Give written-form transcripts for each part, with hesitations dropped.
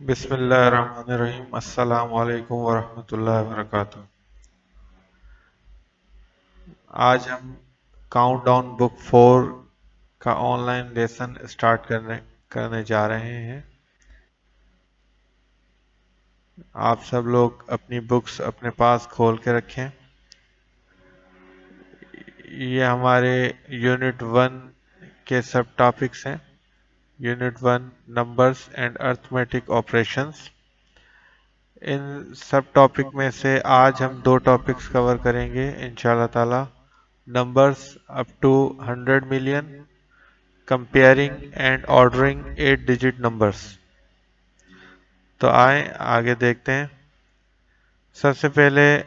बिस्मिल्लाहिर्रहमानिर्रहीम। अस्सलाम वालेकुम वरहमतुल्लाहि वबरकातुहू। आज हम काउंटडाउन बुक 4 का ऑनलाइन लेसन स्टार्ट करने जा रहे हैं। आप सब लोग अपनी बुक्स अपने पास खोल के रखें। ये हमारे यूनिट 1 के सब टॉपिक्स हैं। Unit 1 numbers and arithmetic operations. इन सब टॉपिक में से आज हम दो टॉपिक्स कवर करेंगे इंशाल्लाह ताला। Numbers up to 100 million, comparing and ordering 8 digit numbers. तो आए आगे देखते हैं। सबसे पहले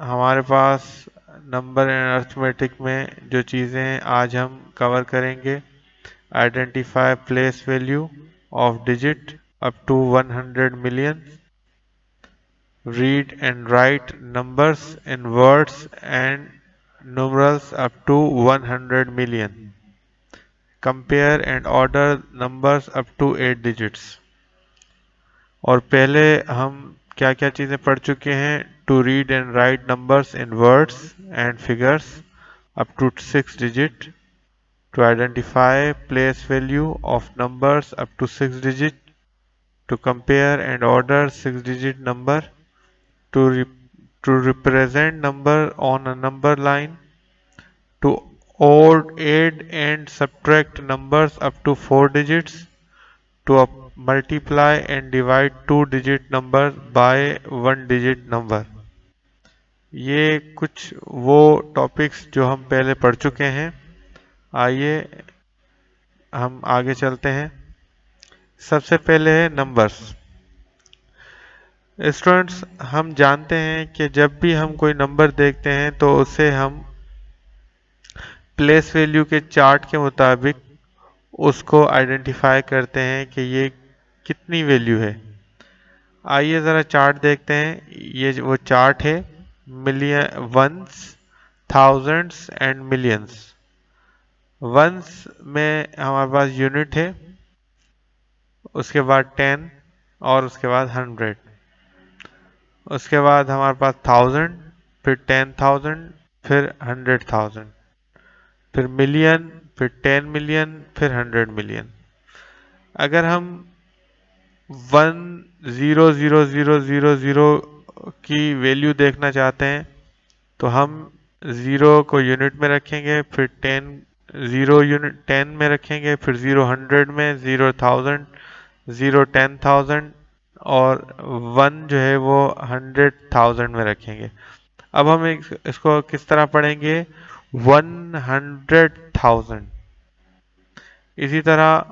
हमारे पास नंबर एंड अर्थमेटिक में जो चीज़ें आज हम कवर करेंगे: identify place value of digit up to 100 million, read and write numbers in words and numerals up to 100 million, compare and order numbers up to 8 digits। और पहले हम क्या क्या चीज़ें पढ़ चुके हैं: to read and write numbers in words and figures up to 6 digit, to identify place value of numbers up to 6 digit, to compare and order 6 digit number, to to represent number on a number line, to add and subtract numbers up to 4 digits, to multiply and divide 2 digit number by 1 digit number। ये कुछ वो topics जो हम पहले पढ़ चुके हैं। आइए हम आगे चलते हैं। सबसे पहले है नंबर्स। स्टूडेंट्स, हम जानते हैं कि जब भी हम कोई नंबर देखते हैं तो उसे हम प्लेस वैल्यू के चार्ट के मुताबिक उसको आइडेंटिफाई करते हैं कि ये कितनी वैल्यू है। आइए ज़रा चार्ट देखते हैं। ये वो चार्ट है million, ones, thousands and millions. Ones में हमारे पास यूनिट है, उसके बाद 10 और उसके बाद 100। उसके बाद हमारे पास 1000, फिर 10,000, फिर 100,000, फिर मिलियन, फिर 10 मिलियन, फिर 100 मिलियन। अगर हम 1,0,0,0,0 की वैल्यू देखना चाहते हैं तो हम 0 को यूनिट में रखेंगे, फिर 10 0 यूनिट 10 में रखेंगे, फिर 0 100 में, 0 1000, 0 10,000 और 1 जो है वो 100,000 में रखेंगे। अब हम इसको किस तरह पढ़ेंगे: 100,000। इसी तरह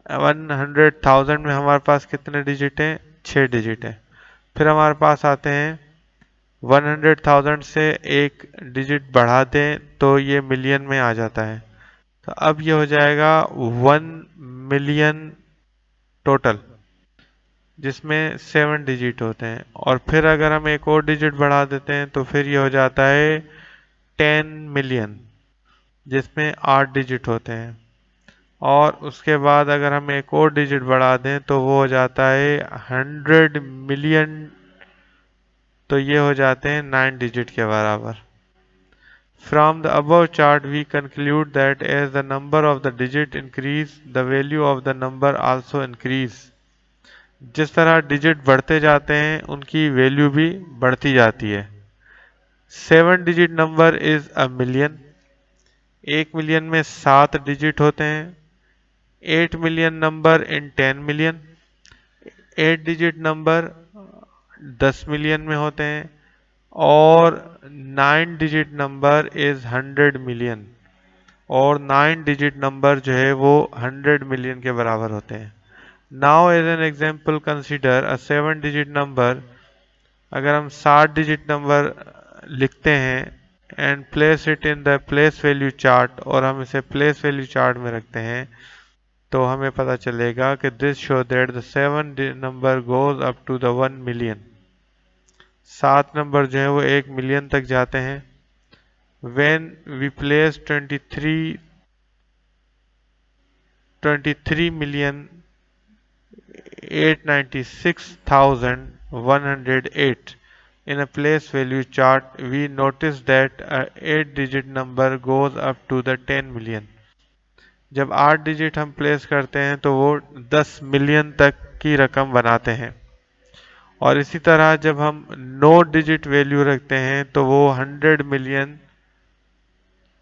100,000 में हमारे पास कितने डिजिट हैं? 6 डिजिट हैं। फिर हमारे पास आते हैं 100,000 से एक डिजिट बढ़ा दें तो ये मिलियन में आ जाता है। तो अब ये हो जाएगा 1 मिलियन टोटल, जिसमें 7 डिजिट होते हैं। और फिर अगर हम एक और डिजिट बढ़ा देते हैं तो फिर ये हो जाता है 10 मिलियन, जिसमें 8 डिजिट होते हैं। और उसके बाद अगर हम एक और डिजिट बढ़ा दें तो वो हो जाता है 100 मिलियन, तो ये हो जाते हैं 9 डिजिट के बराबर। From the above chart we conclude that as the number of the digit increase, the value of the number also increase। जिस तरह डिजिट बढ़ते जाते हैं उनकी वैल्यू भी बढ़ती जाती है। 7 digit number is a million. 1 million में 7 डिजिट होते हैं। 8 million number in 10 million. 8 digit number 10 million में होते हैं। और 9 डिजिट नंबर इज 100 मिलियन। और 9 डिजिट नंबर जो है वो 100 मिलियन के बराबर होते हैं। Now as an example consider a 7 digit number. अगर हम 7 डिजिट नंबर लिखते हैं and place it in the place value chart, और हम इसे प्लेस वैल्यू चार्ट में रखते हैं, तो हमें पता चलेगा कि this show that the 7 number goes up to the 1 million. 7 number जो है वो 1 मिलियन तक जाते हैं। When we place 23 million 896,108. In a place value chart, we notice that a 8-digit number goes up to the 10 million. जब 8 digit हम place करते हैं तो वो 10 मिलियन तक की रकम बनाते हैं, और इसी तरह जब हम 9 डिजिट वैल्यू रखते हैं तो वो 100 मिलियन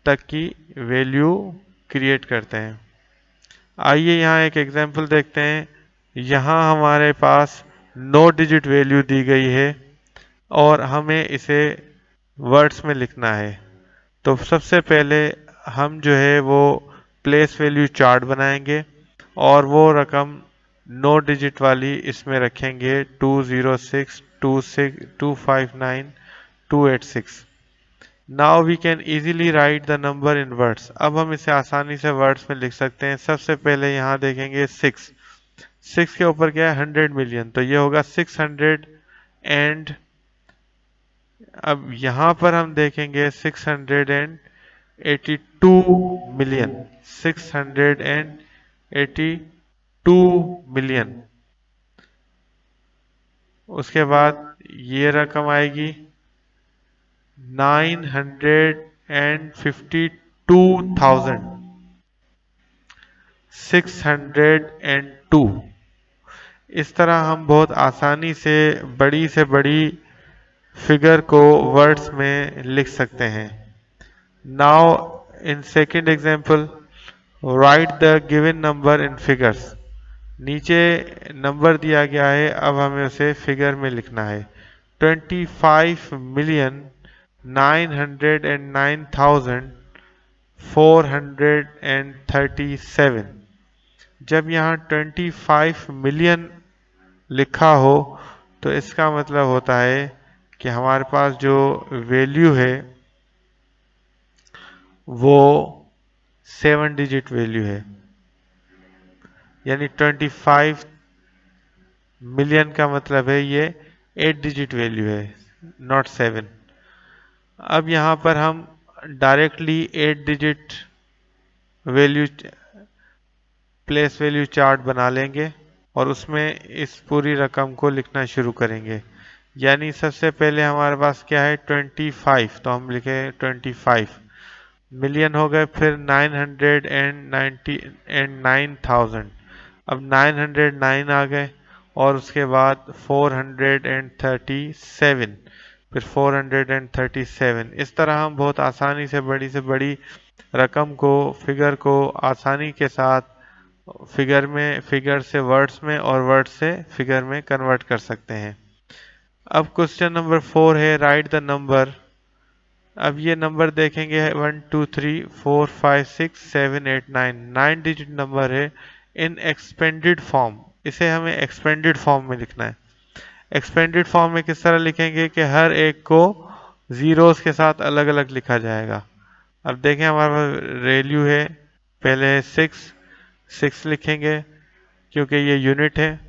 तक की वैल्यू क्रिएट करते हैं। आइए यहाँ एक एग्जांपल देखते हैं। यहाँ हमारे पास 9 डिजिट वैल्यू दी गई है और हमें इसे वर्ड्स में लिखना है। तो सबसे पहले हम जो है वो प्लेस वैल्यू चार्ट बनाएंगे और वो रकम 9 डिजिट वाली इसमें रखेंगे 206 26 259 286। Now we can easily write the number in words. अब हम इसे आसानी से वर्ड्स में लिख सकते हैं। सबसे पहले यहाँ देखेंगे 6 के ऊपर क्या है 100 मिलियन, तो ये होगा 600 एंड अब यहाँ पर हम देखेंगे 682 मिलियन, 682 मिलियन। उसके बाद ये रकम आएगी 952,602। इस तरह हम बहुत आसानी से बड़ी फिगर को वर्ड्स में लिख सकते हैं। Now in second example, right the given number in figures. नीचे नंबर दिया गया है, अब हमें उसे फिगर में लिखना है। 25,909,437। जब यहाँ 25 मिलियन लिखा हो तो इसका मतलब होता है कि हमारे पास जो वैल्यू है वो 7 डिजिट वैल्यू है, यानी 25 मिलियन का मतलब है ये 8 डिजिट वैल्यू है, नॉट 7। अब यहाँ पर हम directly 8 digit value place value chart बना लेंगे और उसमें इस पूरी रकम को लिखना शुरू करेंगे। यानी सबसे पहले हमारे पास क्या है 25, तो हम लिखे 25 मिलियन हो गए, फिर 990,000। अब 909 आ गए और उसके बाद 437, फिर 437। इस तरह हम बहुत आसानी से बड़ी रकम को, फिगर को आसानी के साथ फिगर से वर्ड्स में और वर्ड से फिगर में कन्वर्ट कर सकते हैं। अब क्वेश्चन नंबर 4 है राइट द नंबर। अब ये नंबर देखेंगे 1 2 3 4 5 6 7 8 9, 9 डिजिट नंबर है इन एक्सपेंडेड फॉर्म। इसे हमें एक्सपेंडेड फॉर्म में लिखना है। एक्सपेंडेड फॉर्म में किस तरह लिखेंगे कि हर एक को जीरोस के साथ अलग अलग लिखा जाएगा। अब देखें हमारे पास वैल्यू है, पहले 6 लिखेंगे क्योंकि ये यूनिट है।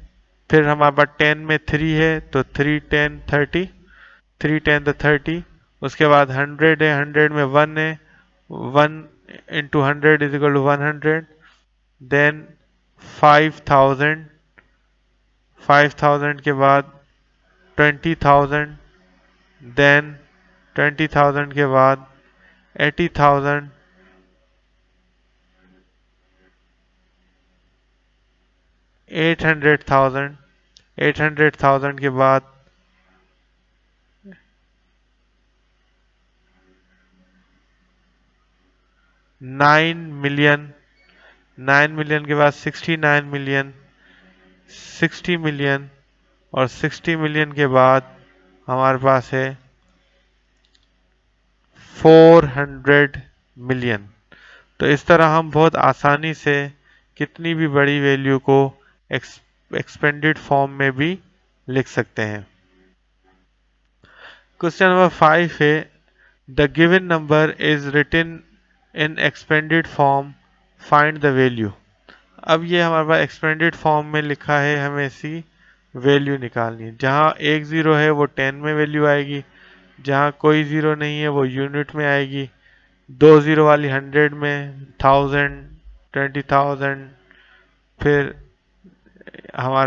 फिर हमारे पास 10 में 3 है तो 3 10 30, 3 10 तो 30। उसके बाद 100 है, 100 में 1 है, 1 into 100 is equal to 100। Then 5,000, 5,000 के बाद 20,000, देन 20,000 के बाद 80,000, 800,000, 800,000 के बाद 9 मिलियन, 9 मिलियन के बाद 69 मिलियन, 60 मिलियन, और 60 मिलियन के बाद हमारे पास है 400 मिलियन। तो इस तरह हम बहुत आसानी से कितनी भी बड़ी वैल्यू को एक्सपेंडेड फॉर्म में भी लिख सकते हैं। क्वेश्चन नंबर 5 है the given number is written in expanded form, find the value. अब ये हमारे पास एक्सपेंडेड फॉर्म में लिखा है, हमें इसकी वैल्यू निकालनी है। जहाँ एक ज़ीरो है वो 10 में वैल्यू आएगी, जहाँ कोई ज़ीरो नहीं है वो यूनिट में आएगी, 2 ज़ीरो वाली 100 में, 1000, 20,000, फिर हमारे